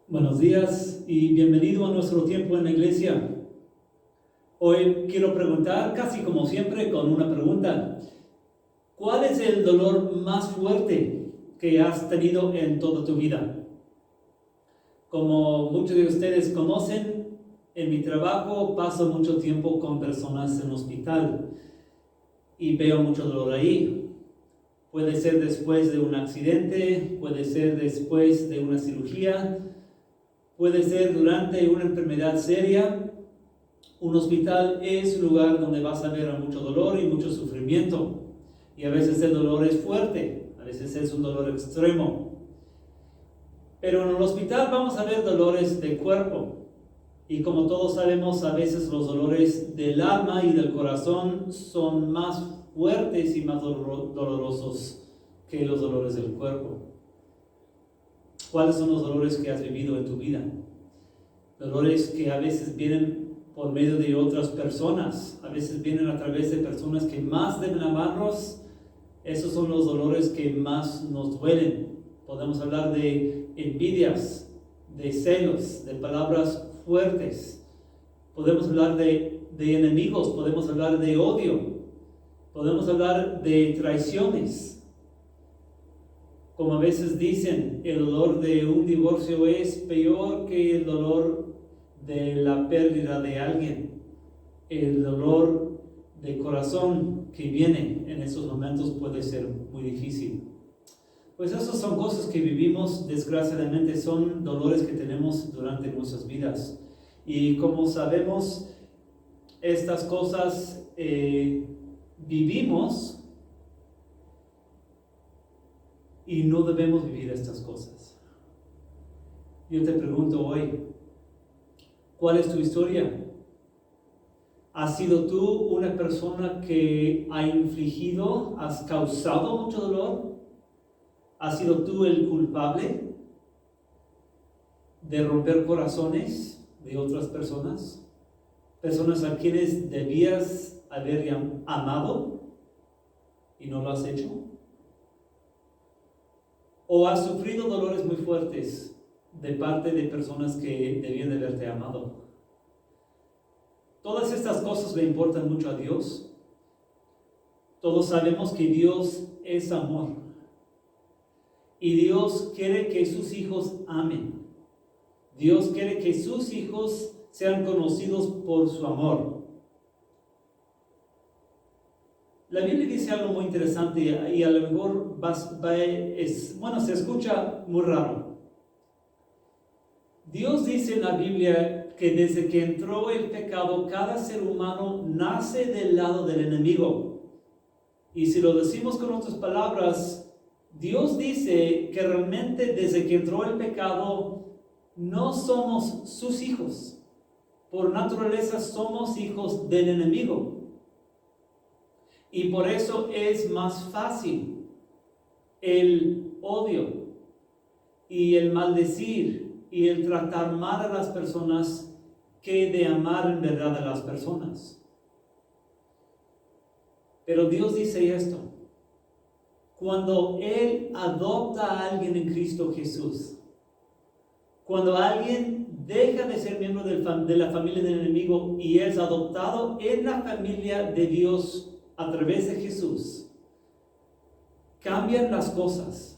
Buenos días y bienvenido a nuestro tiempo en la iglesia. Hoy quiero preguntar, casi como siempre, con una pregunta. ¿Cuál es el dolor más fuerte que has tenido en toda tu vida? Como muchos de ustedes conocen, en mi trabajo paso mucho tiempo con personas en hospital y veo mucho dolor ahí. Puede ser después de un accidente, puede ser después de una cirugía, puede ser durante una enfermedad seria. Un hospital es un lugar donde vas a ver mucho dolor y mucho sufrimiento. Y a veces el dolor es fuerte, a veces es un dolor extremo. Pero en el hospital vamos a ver dolores de cuerpo. Y como todos sabemos, a veces los dolores del alma y del corazón son más fuertes y más dolorosos que los dolores del cuerpo. ¿Cuáles son los dolores que has vivido en tu vida? Dolores que a veces vienen por medio de otras personas, a veces vienen a través de personas que más deben amarnos. Esos son los dolores que más nos duelen. Podemos hablar de envidias, de celos, de palabras fuertes. Podemos hablar de enemigos, podemos hablar de odio, podemos hablar de traiciones. Como a veces dicen, el dolor de un divorcio es peor que el dolor de la pérdida de alguien. El dolor de corazón que viene en esos momentos puede ser muy difícil. Pues esas son cosas que vivimos, desgraciadamente son dolores que tenemos durante nuestras vidas. Y como sabemos, estas cosas vivimos y no debemos vivir estas cosas. Yo te pregunto hoy, ¿cuál es tu historia? ¿Has sido tú una persona que ha infligido, has causado mucho dolor? ¿Has sido tú el culpable de romper corazones de otras personas? Personas a quienes debías haber amado y no lo has hecho. ¿O has sufrido dolores muy fuertes de parte de personas que debían de haberte amado? Todas estas cosas le importan mucho a Dios. Todos sabemos que Dios es amor. Y Dios quiere que sus hijos amen. Dios quiere que sus hijos sean conocidos por su amor. La Biblia dice algo muy interesante y a lo mejor se escucha muy raro. Dios dice en la Biblia que desde que entró el pecado, cada ser humano nace del lado del enemigo. Y si lo decimos con otras palabras, Dios dice que realmente desde que entró el pecado, no somos sus hijos. Por naturaleza somos hijos del enemigo. Y por eso es más fácil el odio y el maldecir y el tratar mal a las personas que de amar en verdad a las personas. Pero Dios dice esto: cuando Él adopta a alguien en Cristo Jesús, cuando alguien deja de ser miembro de la familia del enemigo y es adoptado en la familia de Dios a través de Jesús, cambian las cosas.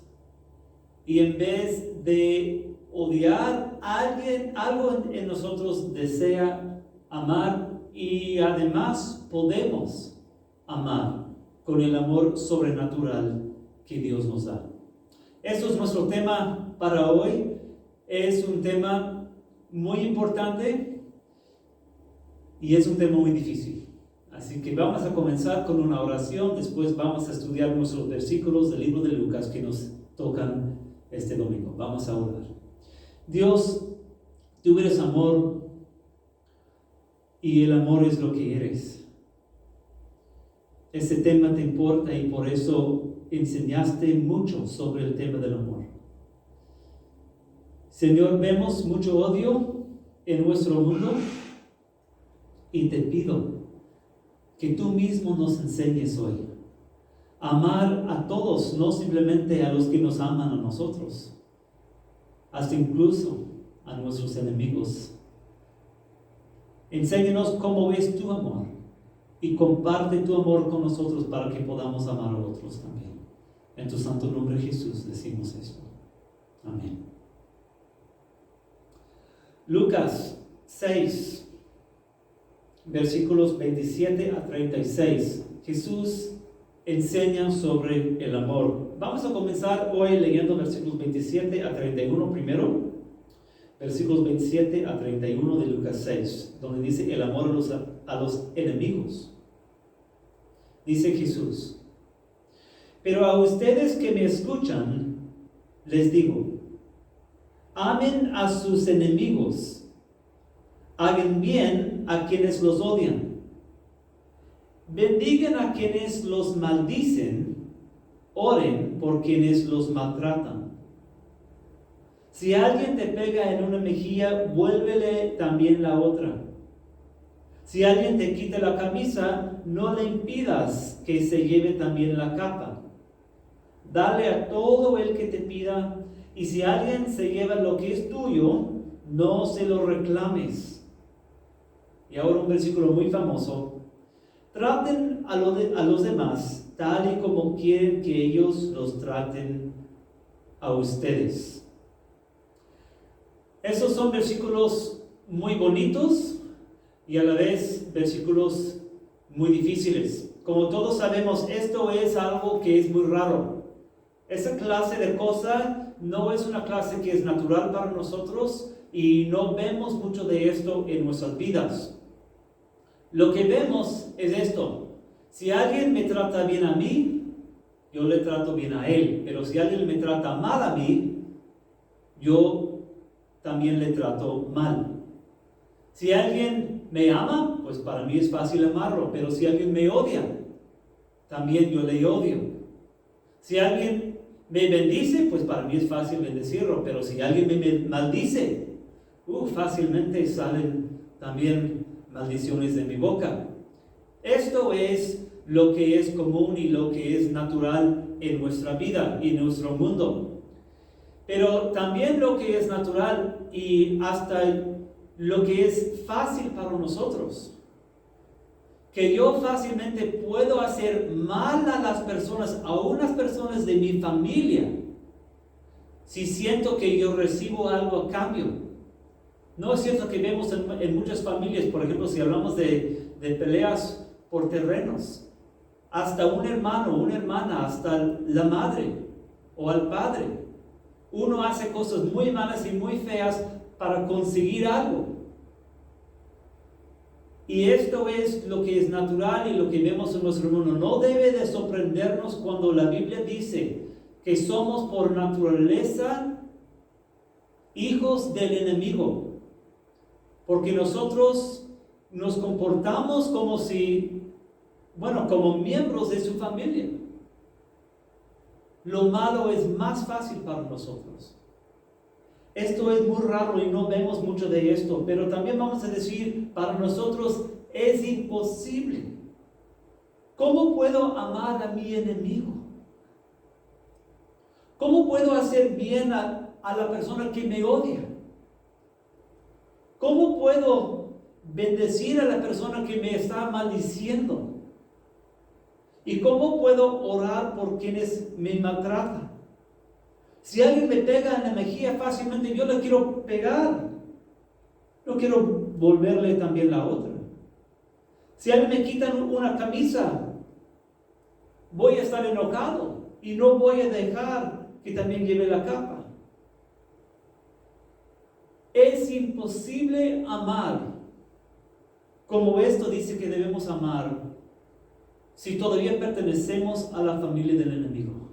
Y en vez de odiar a alguien, algo en nosotros desea amar, y además podemos amar con el amor sobrenatural que Dios nos da. Eso es nuestro tema para hoy. Es un tema muy importante y es un tema muy difícil. Así que vamos a comenzar con una oración, después vamos a estudiar nuestros versículos del libro de Lucas que nos tocan este domingo. Vamos a orar. Dios, tú eres amor y el amor es lo que eres. Este tema te importa y por eso enseñaste mucho sobre el tema del amor. Señor, vemos mucho odio en nuestro mundo y te pido que tú mismo nos enseñes hoy a amar a todos, no simplemente a los que nos aman a nosotros, hasta incluso a nuestros enemigos. Enséñanos cómo es tu amor y comparte tu amor con nosotros para que podamos amar a otros también. En tu santo nombre, Jesús, decimos esto. Amén. Lucas 6, versículos 27 a 36. Jesús enseña sobre el amor. Vamos a comenzar hoy leyendo versículos 27 a 31 primero. Versículos 27 a 31 de Lucas 6, donde dice el amor a los enemigos. Dice Jesús: pero a ustedes que me escuchan, les digo, amen a sus enemigos, hagan bien a quienes los odian, bendigan a quienes los maldicen, oren por quienes los maltratan. Si alguien te pega en una mejilla, vuélvele también la otra. Si alguien te quita la camisa, no le impidas que se lleve también la capa. Dale a todo el que te pida, y si alguien se lleva lo que es tuyo, no se lo reclames. Y ahora un versículo muy famoso. Traten a los demás tal y como quieren que ellos los traten a ustedes. Esos son versículos muy bonitos y a la vez versículos muy difíciles. Como todos sabemos, esto es algo que es muy raro. Esa clase de cosa no es una clase que es natural para nosotros y no vemos mucho de esto en nuestras vidas. Lo que vemos es esto. Si alguien me trata bien a mí, yo le trato bien a él. Pero si alguien me trata mal a mí, yo también le trato mal. Si alguien me ama, pues para mí es fácil amarlo. Pero si alguien me odia, también yo le odio. Si alguien me bendice, pues para mí es fácil bendecirlo. Pero si alguien me maldice, fácilmente salen también maldiciones de mi boca. Esto es lo que es común y lo que es natural en nuestra vida y en nuestro mundo. Pero también lo que es natural y hasta lo que es fácil para nosotros. Que yo fácilmente puedo hacer mal a las personas, a unas personas de mi familia, si siento que yo recibo algo a cambio. No es cierto que vemos en muchas familias, por ejemplo, si hablamos de peleas por terrenos, hasta un hermano, una hermana, hasta la madre o al padre. Uno hace cosas muy malas y muy feas para conseguir algo. Y esto es lo que es natural y lo que vemos en nuestro mundo. No debe de sorprendernos cuando la Biblia dice que somos por naturaleza hijos del enemigo. Porque nosotros nos comportamos como miembros de su familia. Lo malo es más fácil para nosotros. Esto es muy raro y no vemos mucho de esto, pero también vamos a decir, para nosotros es imposible. ¿Cómo puedo amar a mi enemigo? ¿Cómo puedo hacer bien a la persona que me odia? ¿Cómo puedo bendecir a la persona que me está maldiciendo? ¿Y cómo puedo orar por quienes me maltratan? Si alguien me pega en la mejilla fácilmente, yo le quiero pegar. No quiero volverle también la otra. Si alguien me quita una camisa, voy a estar enojado y no voy a dejar que también lleve la capa. Es imposible amar como esto dice que debemos amar si todavía pertenecemos a la familia del enemigo.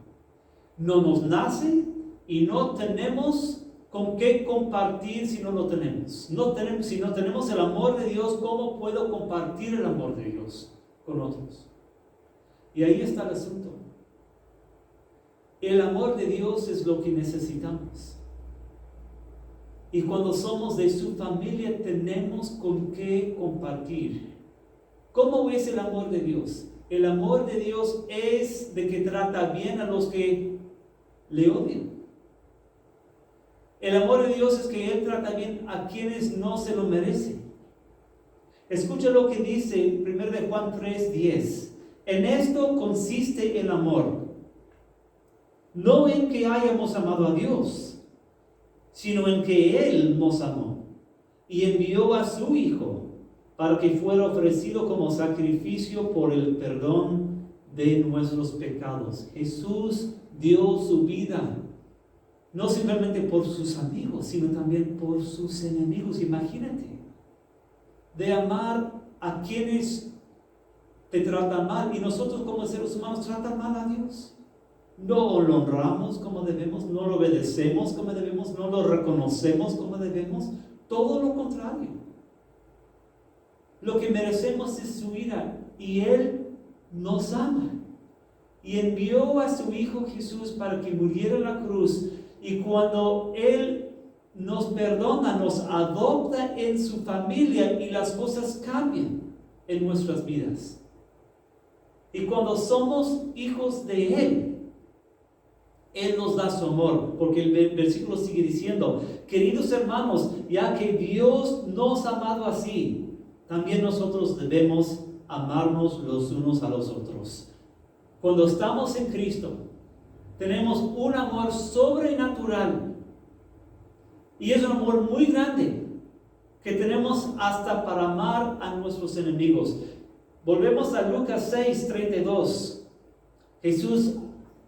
No nos nace y no tenemos con qué compartir si no lo tenemos. Si no tenemos el amor de Dios, ¿cómo puedo compartir el amor de Dios con otros? Y ahí está el asunto. El amor de Dios es lo que necesitamos. Y cuando somos de su familia, tenemos con qué compartir. ¿Cómo es el amor de Dios? El amor de Dios es de que trata bien a los que le odian. El amor de Dios es que Él trata bien a quienes no se lo merecen. Escucha lo que dice 1 de Juan 3:10. En esto consiste el amor, no en que hayamos amado a Dios, sino en que Él nos amó y envió a su Hijo para que fuera ofrecido como sacrificio por el perdón de nuestros pecados. Jesús dio su vida, no simplemente por sus amigos, sino también por sus enemigos. Imagínate, de amar a quienes te tratan mal, y nosotros como seres humanos tratamos mal a Dios. No lo honramos como debemos, no lo obedecemos como debemos, no lo reconocemos como debemos, todo lo contrario. Lo que merecemos es su ira, y Él nos ama y envió a su Hijo Jesús para que muriera en la cruz. Y cuando Él nos perdona, nos adopta en su familia, y las cosas cambian en nuestras vidas. Y cuando somos hijos de Él nos da su amor, porque el versículo sigue diciendo: queridos hermanos, ya que Dios nos ha amado así, también nosotros debemos amarnos los unos a los otros. Cuando estamos en Cristo, tenemos un amor sobrenatural, y es un amor muy grande que tenemos hasta para amar a nuestros enemigos. Volvemos a Lucas 6:32. Jesús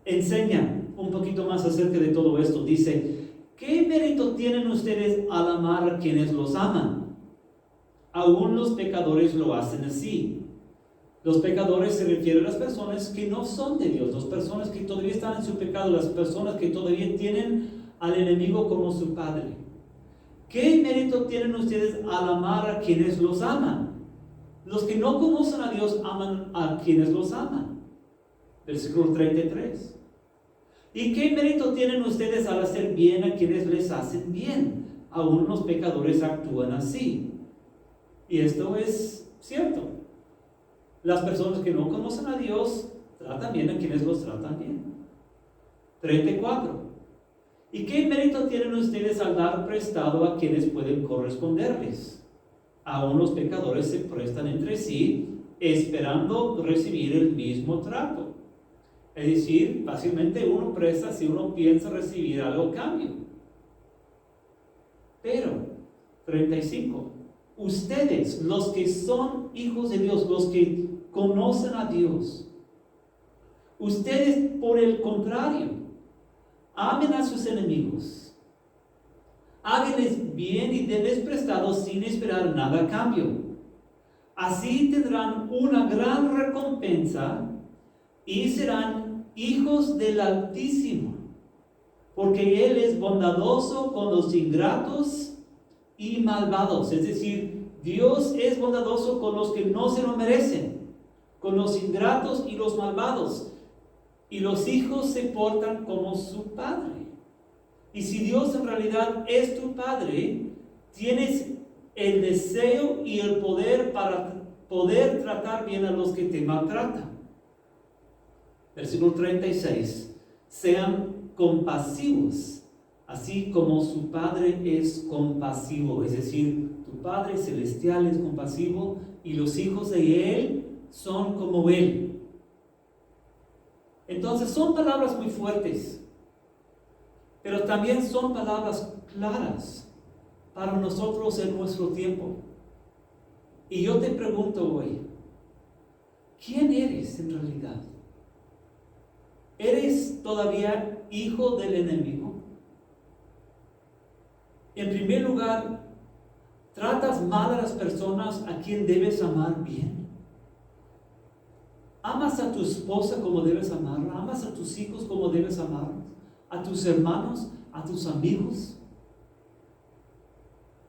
enseña un poquito más acerca de todo esto. Dice: ¿qué mérito tienen ustedes al amar a quienes los aman? Aún los pecadores lo hacen así. Los pecadores se refieren a las personas que no son de Dios, las personas que todavía están en su pecado, las personas que todavía tienen al enemigo como su padre. ¿Qué mérito tienen ustedes al amar a quienes los aman? Los que no conocen a Dios aman a quienes los aman. Versículo 33. ¿Y qué mérito tienen ustedes al hacer bien a quienes les hacen bien? Aún los pecadores actúan así. Y esto es cierto. Las personas que no conocen a Dios tratan bien a quienes los tratan bien. 34. ¿Y qué mérito tienen ustedes al dar prestado a quienes pueden corresponderles? Aún los pecadores se prestan entre sí, esperando recibir el mismo trato. Es decir, fácilmente uno presta si uno piensa recibir algo a cambio. Pero, 35. Ustedes, los que son hijos de Dios, los que conocen a Dios, ustedes, por el contrario, amen a sus enemigos, háganles bien y denles prestado sin esperar nada a cambio. Así tendrán una gran recompensa y serán hijos del Altísimo, porque Él es bondadoso con los ingratos y malvados. Es decir, Dios es bondadoso con los que no se lo merecen, con los ingratos y los malvados. Y los hijos se portan como su padre. Y si Dios en realidad es tu padre, tienes el deseo y el poder para poder tratar bien a los que te maltratan. Versículo 36. Sean compasivos, así como su Padre es compasivo. Es decir, tu Padre celestial es compasivo y los hijos de Él son como Él. Entonces son palabras muy fuertes, pero también son palabras claras para nosotros en nuestro tiempo. Y yo te pregunto hoy, ¿quién eres en realidad? ¿Eres todavía hijo del enemigo? En primer lugar, ¿tratas mal a las personas a quien debes amar bien? ¿Amas a tu esposa como debes amarla? ¿Amas a tus hijos como debes amarlos? ¿A tus hermanos? ¿A tus amigos?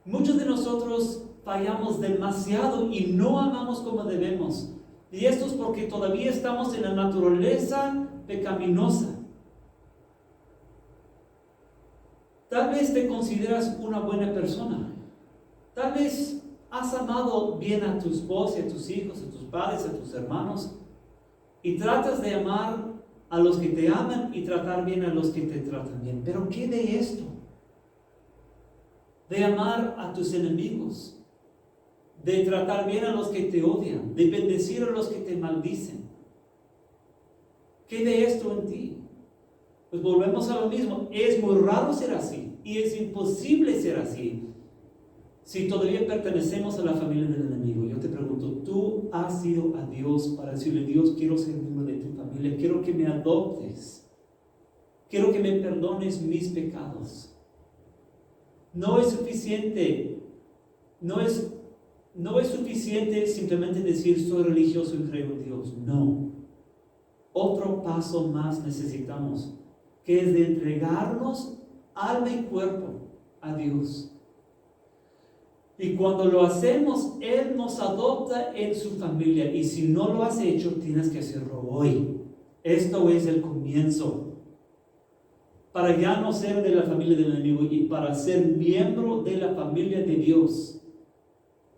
Muchos de nosotros fallamos demasiado y no amamos como debemos. Y esto es porque todavía estamos en la naturaleza pecaminosa. Tal vez te consideras una buena persona. Tal vez has amado bien a tu esposa, a tus hijos, a tus padres, a tus hermanos. Y tratas de amar a los que te aman y tratar bien a los que te tratan bien. Pero ¿qué de esto? de amar a tus enemigos, de tratar bien a los que te odian, de bendecir a los que te maldicen. ¿Qué de esto en ti? Pues volvemos a lo mismo. Es muy raro ser así y es imposible ser así si todavía pertenecemos a la familia del enemigo. Yo te pregunto, ¿tú has ido a Dios para decirle: Dios, quiero ser miembro de tu familia, quiero que me adoptes, quiero que me perdones mis pecados? No es suficiente, no es suficiente simplemente decir: soy religioso y creo en Dios. No. Otro paso más necesitamos, que es de entregarnos alma y cuerpo a Dios. Y cuando lo hacemos, Él nos adopta en su familia. Y si no lo has hecho, tienes que hacerlo hoy. Esto es el comienzo. Para ya no ser de la familia del enemigo y para ser miembro de la familia de Dios.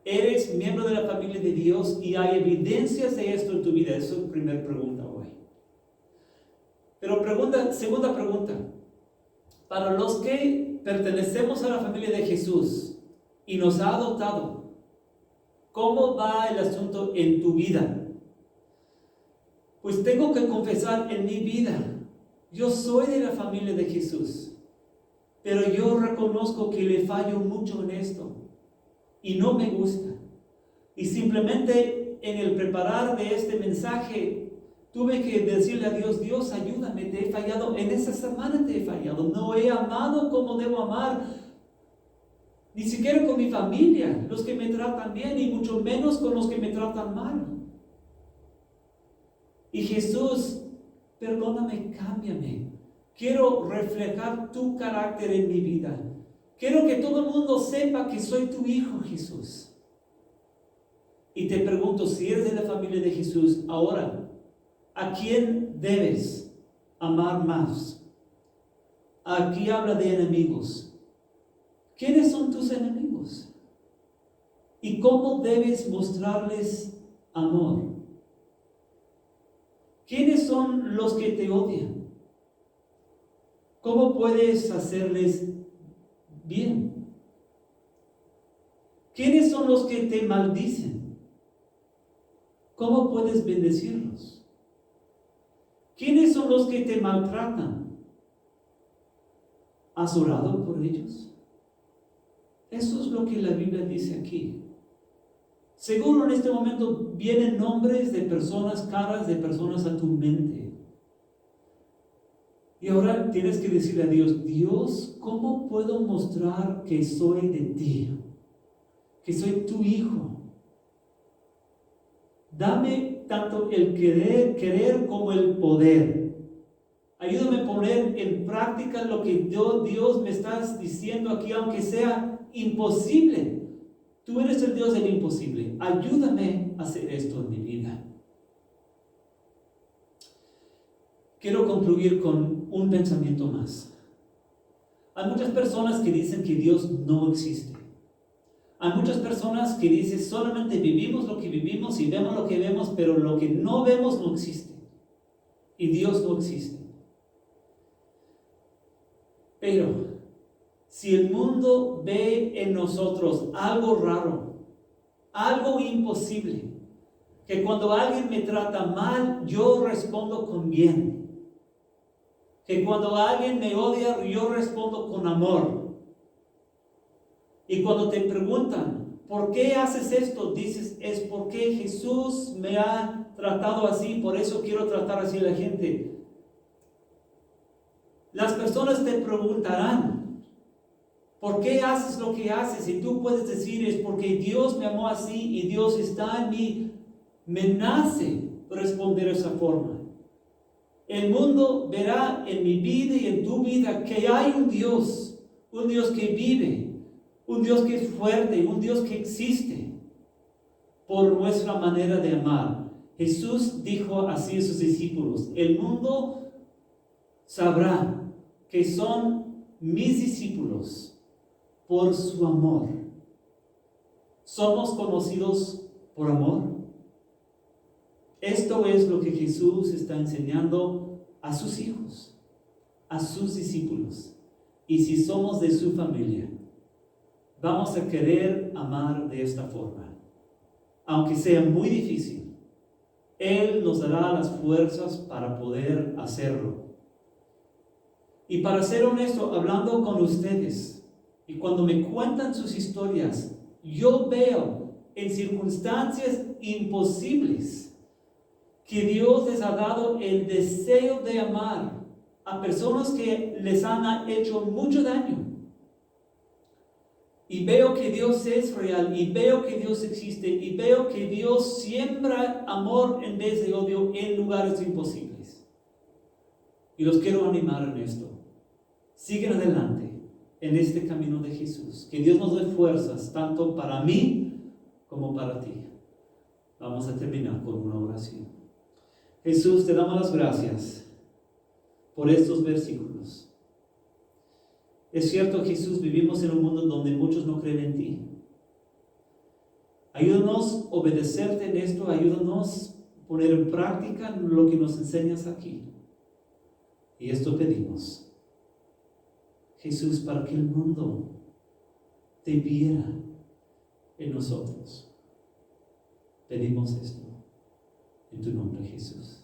Eres miembro de la familia de Dios y hay evidencias de esto en tu vida. Esa es la primera pregunta hoy. Pero segunda pregunta. Para los que pertenecemos a la familia de Jesús y nos ha adoptado, ¿cómo va el asunto en tu vida? Pues tengo que confesar, en mi vida, yo soy de la familia de Jesús, pero yo reconozco que le fallo mucho en esto y no me gusta. Y simplemente en el preparar de este mensaje, tuve que decirle a Dios: Dios, ayúdame, te he fallado, en esta semana te he fallado, no he amado como debo amar, ni siquiera con mi familia, los que me tratan bien, y mucho menos con los que me tratan mal. Y Jesús, perdóname, cámbiame, quiero reflejar tu carácter en mi vida, quiero que todo el mundo sepa que soy tu hijo, Jesús. Y te pregunto, si eres de la familia de Jesús, ahora, ¿a quién debes amar más? Aquí habla de enemigos. ¿Quiénes son tus enemigos? ¿Y cómo debes mostrarles amor? ¿Quiénes son los que te odian? ¿Cómo puedes hacerles bien? ¿Quiénes son los que te maldicen? ¿Cómo puedes bendecirlos? ¿Quiénes son los que te maltratan? ¿Has orado por ellos? Eso es lo que la Biblia dice aquí. Seguro en este momento vienen nombres de personas, caras de personas a tu mente. Y ahora tienes que decirle a Dios: Dios, ¿cómo puedo mostrar que soy de ti? Que soy tu hijo. Dame tanto el querer como el poder. Ayúdame a poner en práctica lo que Dios me estás diciendo aquí, aunque sea imposible. Tú eres el Dios del imposible. Ayúdame a hacer esto en mi vida. Quiero concluir con un pensamiento más. Hay muchas personas que dicen que Dios no existe. Hay muchas personas que dicen: solamente vivimos lo que vivimos y vemos lo que vemos, pero lo que no vemos no existe. Y Dios no existe. Pero si el mundo ve en nosotros algo raro, algo imposible, que cuando alguien me trata mal, yo respondo con bien, que cuando alguien me odia, yo respondo con amor, y cuando te preguntan: ¿por qué haces esto?, dices: es porque Jesús me ha tratado así, por eso quiero tratar así a la gente. Las personas te preguntarán: ¿por qué haces lo que haces? Y tú puedes decir: es porque Dios me amó así y Dios está en mí. Me nace responder de esa forma. El mundo verá en mi vida y en tu vida que hay un Dios que vive, un Dios que es fuerte, un Dios que existe por nuestra manera de amar. Jesús dijo así a sus discípulos: el mundo sabrá que son mis discípulos por su amor. ¿Somos conocidos por amor? Esto es lo que Jesús está enseñando a sus hijos, a sus discípulos. Y si somos de su familia, vamos a querer amar de esta forma. Aunque sea muy difícil, Él nos dará las fuerzas para poder hacerlo. Y para ser honesto, hablando con ustedes, y cuando me cuentan sus historias, yo veo en circunstancias imposibles que Dios les ha dado el deseo de amar a personas que les han hecho mucho daño. Y veo que Dios es real, y veo que Dios existe, y veo que Dios siembra amor en vez de odio en lugares imposibles. Y los quiero animar en esto. Siguen adelante en este camino de Jesús. Que Dios nos dé fuerzas, tanto para mí como para ti. Vamos a terminar con una oración. Jesús, te damos las gracias por estos versículos. Es cierto, Jesús, vivimos en un mundo donde muchos no creen en ti. Ayúdanos a obedecerte en esto, ayúdanos a poner en práctica lo que nos enseñas aquí. Y esto pedimos, Jesús, para que el mundo te viera en nosotros. Pedimos esto en tu nombre, Jesús.